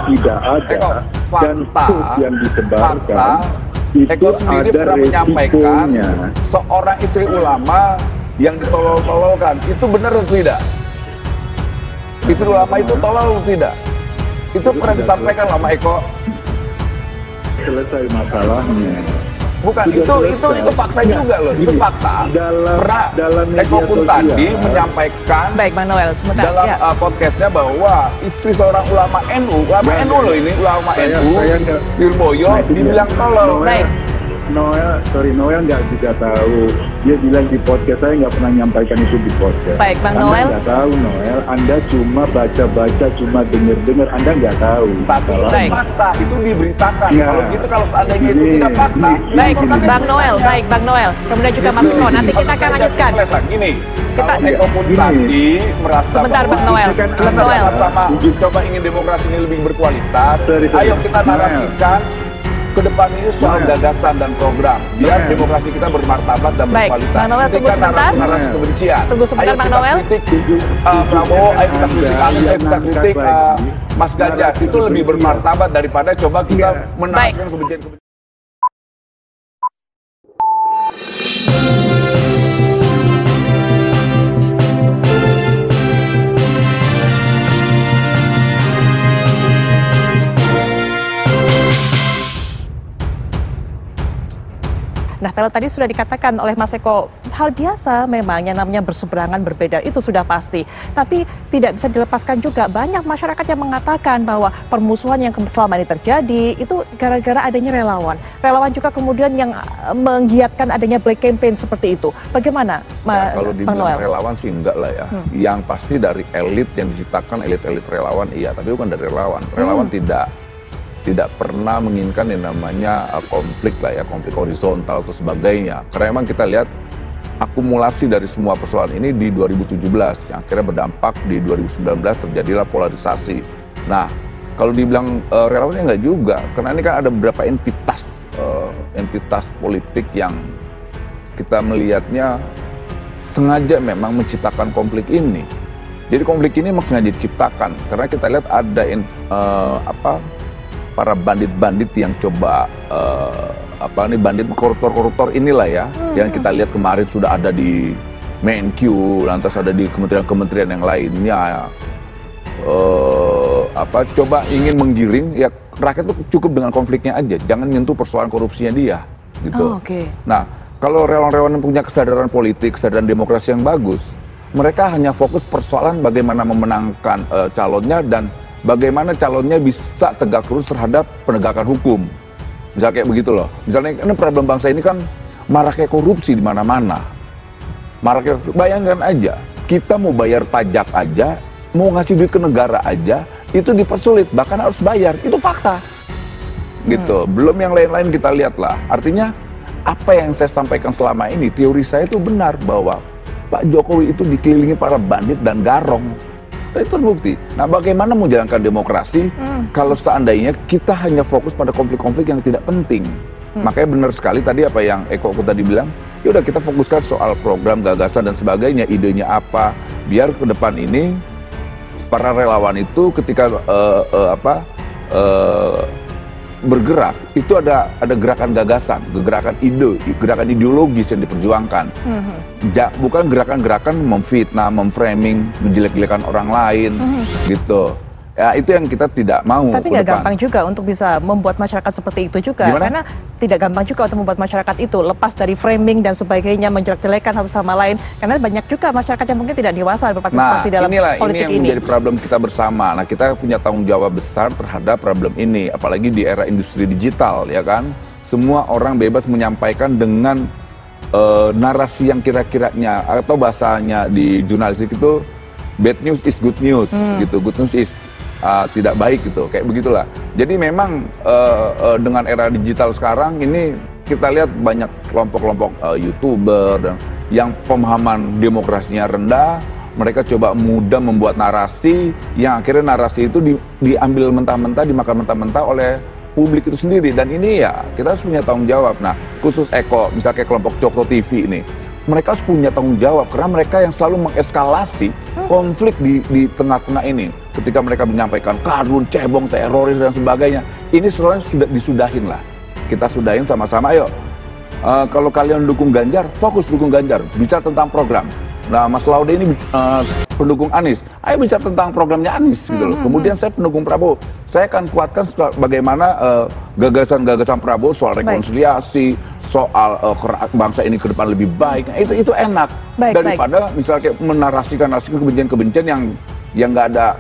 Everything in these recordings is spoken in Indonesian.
tidak ada dan hoax yang disebarkan itu Eko sendiri ada pernah menyampaikan resikonya. seorang istri ulama yang ditolol-tololkan, itu benar atau tidak? Istri ulama itu tolol atau tidak? Itu pernah disampaikan sama Eko? Selesai masalahnya. Bukan, itu fakta juga loh, itu fakta. Dalam Eko pun media tadi sosial menyampaikan Baik, Bang Noel, sebentar. dalam Ya. podcastnya bahwa istri seorang ulama NU loh ini, ulama NU, Lirboyo, dibilang tolol. Baik. Noel nggak juga tahu. Dia bilang di podcast, saya nggak pernah menyampaikan itu di podcast. Baik, Bang Anda Noel. nggak tahu, Noel. Anda cuma baca-baca, cuma dengar-dengar. Anda nggak tahu. Tapi itu Baik. fakta, itu diberitakan. Ya. Kalau gitu, kalau seandainya itu Ini- tidak fakta, Baik, laporkan Bang ke Noel, semuanya. baik, Bang Noel. Kemudian juga Mas Eko, nanti kita akan lanjutkan. Gini, Kita- kalau Eko pun Gini. tadi merasa Sebentar, bahwa Bang Noel. kita Bang Noel. sama-sama coba ingin demokrasi ini lebih berkualitas. Sorry. Ayo kita narasikan ke depan ini soal Noel. gagasan dan program. Biar Noel. demokrasi kita bermartabat dan Baik, berkualitas. Bang Noel, tunggu Hentikan sebentar. narasi kebencian. Tunggu sebentar, Ayo Bang kita Noel. kritik Prabowo, ayo kita kritik Anies, ayo kita kritik Mas Ganjar. Itu lebih bermartabat daripada coba kita Iya. menarasikan kebencian-kebencian. Nah, kalau tadi sudah dikatakan oleh Mas Eko, hal biasa memang yang namanya berseberangan berbeda itu sudah pasti. Tapi tidak bisa dilepaskan juga banyak masyarakat yang mengatakan bahwa permusuhan yang selama ini terjadi itu gara-gara adanya relawan. Relawan juga kemudian yang menggiatkan adanya black campaign seperti itu. Bagaimana, Kalau Bang dibilang Noel? relawan sih enggak lah ya. Yang pasti dari elit yang diciptakan elit-elit relawan iya, tapi bukan dari relawan. Relawan tidak pernah menginginkan yang namanya konflik lah ya, konflik horizontal atau sebagainya. Karena memang kita lihat akumulasi dari semua persoalan ini di 2017 yang akhirnya berdampak di 2019 terjadilah polarisasi. Nah, kalau dibilang relawannya enggak juga, karena ini kan ada beberapa entitas politik yang kita melihatnya sengaja memang menciptakan konflik ini. Jadi konflik ini memang sengaja diciptakan karena kita lihat ada para bandit-bandit yang coba bandit koruptor inilah ya, yang kita lihat kemarin sudah ada di Menq, lantas ada di kementerian-kementerian yang lainnya, coba ingin menggiring ya rakyat tuh cukup dengan konfliknya aja, jangan nyentuh persoalan korupsinya dia, gitu. Oh, oke. Nah, kalau relawan-relawan yang punya kesadaran politik, kesadaran demokrasi yang bagus, mereka hanya fokus persoalan bagaimana memenangkan calonnya dan bagaimana calonnya bisa tegak lurus terhadap penegakan hukum. Misalnya kayak begitu loh. Misalnya ini problem bangsa ini kan maraknya korupsi di mana-mana. Maraknya, bayangkan aja, kita mau bayar pajak aja, mau ngasih duit ke negara aja, itu dipersulit, bahkan harus bayar. Itu fakta. Gitu. Belum yang lain-lain kita lihat lah. Artinya, apa yang saya sampaikan selama ini, teori saya itu benar bahwa Pak Jokowi itu dikelilingi para bandit dan garong. Itu terbukti. Nah, bagaimana menjalankan demokrasi kalau seandainya kita hanya fokus pada konflik-konflik yang tidak penting? Makanya benar sekali tadi apa yang Eko tadi bilang, ya udah kita fokuskan soal program, gagasan dan sebagainya, idenya apa, biar ke depan ini para relawan itu ketika bergerak itu ada gerakan gagasan, gerakan ide, gerakan ideologis yang diperjuangkan. Bukan gerakan-gerakan memfitnah, memframing, menjelek-jelekan orang lain, gitu. Ya itu yang kita tidak mau. Tapi nggak gampang juga untuk bisa membuat masyarakat seperti itu juga. Gimana? Karena tidak gampang juga untuk membuat masyarakat itu lepas dari framing dan sebagainya, menjelek-jelekan satu sama lain. Karena banyak juga masyarakat yang mungkin tidak dewasa berpartisipasi dalam politik ini yang menjadi problem kita bersama. Nah, kita punya tanggung jawab besar terhadap problem ini, apalagi di era industri digital, ya kan? Semua orang bebas menyampaikan dengan narasi yang kira-kiranya atau bahasanya di jurnalistik itu bad news is good news, gitu. Good news is tidak baik gitu, kayak begitulah. Jadi memang dengan era digital sekarang ini kita lihat banyak kelompok-kelompok YouTuber dan yang pemahaman demokrasinya rendah, mereka coba mudah membuat narasi yang akhirnya narasi itu diambil mentah-mentah, dimakan mentah-mentah oleh publik itu sendiri. Dan ini ya kita harus punya tanggung jawab. Nah, khusus Eko, misalnya kayak kelompok Cokro TV ini, mereka harus punya tanggung jawab karena mereka yang selalu mengeskalasi konflik di tengah-tengah ini. ketika mereka menyampaikan kardun, cebong, teroris dan sebagainya. Ini sebenarnya sudah disudahin lah. Kita sudahin sama-sama, ayo. Kalau kalian dukung Ganjar, fokus dukung Ganjar. Bicara tentang program. Nah, Mas Laude ini pendukung Anies. Ayo bicara tentang programnya Anies gitu loh. Kemudian saya pendukung Prabowo. Saya akan kuatkan bagaimana gagasan-gagasan Prabowo soal rekonsiliasi, soal bangsa ini ke depan lebih baik. Nah, itu enak daripada misalnya kayak menarasikan kebencian-kebencian yang nggak ada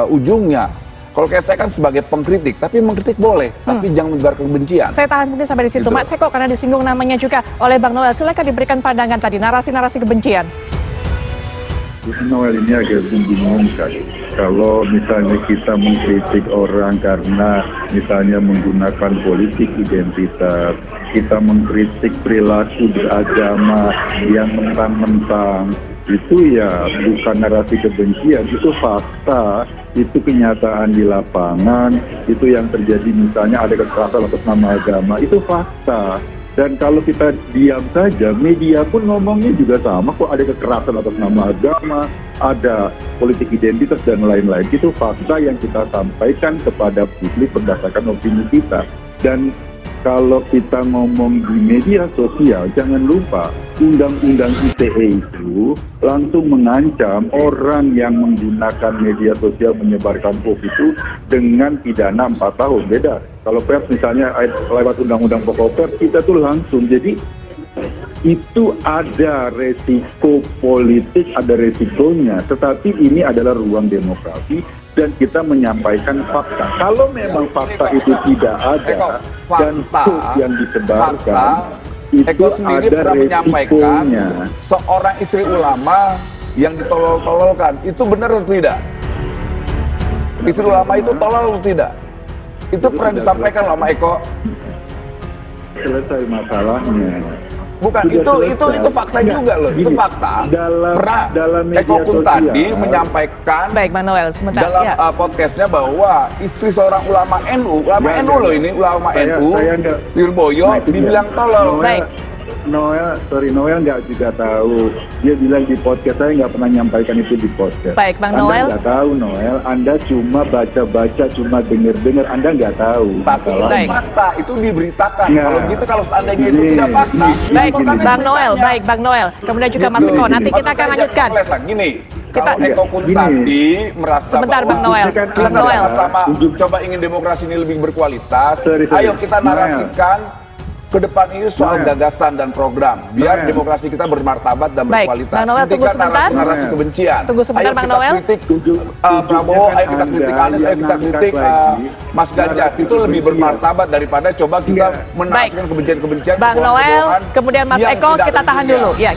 ujungnya. Kalau kayak saya kan sebagai pengkritik, tapi mengkritik boleh, tapi jangan menyebarkan kebencian. Saya tahan mungkin sampai di situ, Mas Eko, karena disinggung namanya juga oleh Bang Noel. Silakan diberikan pandangan tadi, narasi-narasi kebencian. Noel ini agak bingung sekali. Kalau misalnya kita mengkritik orang karena misalnya menggunakan politik identitas, kita mengkritik perilaku beragama yang mentang-mentang, itu ya bukan narasi kebencian, itu fakta, itu kenyataan di lapangan, itu yang terjadi misalnya ada kekerasan atas nama agama, itu fakta. Dan kalau kita diam saja, media pun ngomongnya juga sama kok, ada kekerasan atas nama agama, ada politik identitas dan lain-lain. Itu fakta yang kita sampaikan kepada publik berdasarkan opini kita. Dan kalau kita ngomong di media sosial, jangan lupa Undang-Undang ITE itu langsung mengancam orang yang menggunakan media sosial menyebarkan hoax itu dengan pidana 4 tahun. Beda. Kalau pers misalnya lewat Undang-Undang Pokok Pers, kita tuh langsung. Jadi itu ada resiko politik, ada resikonya. Tetapi ini adalah ruang demokrasi dan kita menyampaikan fakta. Kalau memang fakta itu tidak ada dan hoax yang disebarkan, itu Eko sendiri ada pernah menyampaikan resikonya. seorang istri ulama yang ditolol-tololkan, itu benar atau tidak? Istri ulama itu tolol atau tidak? Itu pernah disampaikan loh sama Eko. Selesai masalahnya. Bukan, itu fakta juga loh, itu fakta. Dalam media Eko Kun sosial, tadi menyampaikan Baik, Bang Noel, sebentar. dalam podcastnya bahwa istri seorang ulama NU loh ini, ulama NU, Lirboyo, dibilang tolol. Baik. Noel nggak juga tahu. Dia bilang di podcast, saya nggak pernah menyampaikan itu di podcast. Baik, Bang Anda Noel. nggak tahu, Noel. Anda cuma baca-baca, cuma dengar-dengar. Anda nggak tahu. Tapi itu Baik. fakta, itu diberitakan. Nah, Kalau gitu, kalau seandainya itu gini, tidak fakta, Baik, gini. Bang Noel, baik, Bang Noel. Kemudian juga Mas Eko, nanti kita akan lanjutkan. Gini, Kita- kalau Eko Kun Gini. tadi merasa Sebentar, bahwa Bang Noel. kita Bang Noel. sama-sama coba ingin demokrasi ini lebih berkualitas, Sorry. ayo kita Noel. narasikan ke depan ini soal Noel. gagasan dan program, biar Noel. demokrasi kita bermartabat dan Baik, berkualitas. Bang Noel, tunggu Hentikan sebentar. narasi kebencian. Tunggu sebentar, Ayo Bang kita Noel. kritik Tunjuknya Prabowo, kan ayo kita Anda kritik Anies, ayo yang kita angkat kritik lagi Mas Ganjar. narasi Itu lebih kebencian. bermartabat daripada coba kita Iya. menarasikan kebencian-kebencian. Bang Noel, kebohongan-kebohongan kemudian Mas yang Eko, tidak kita tahan tentunya. dulu. Ya.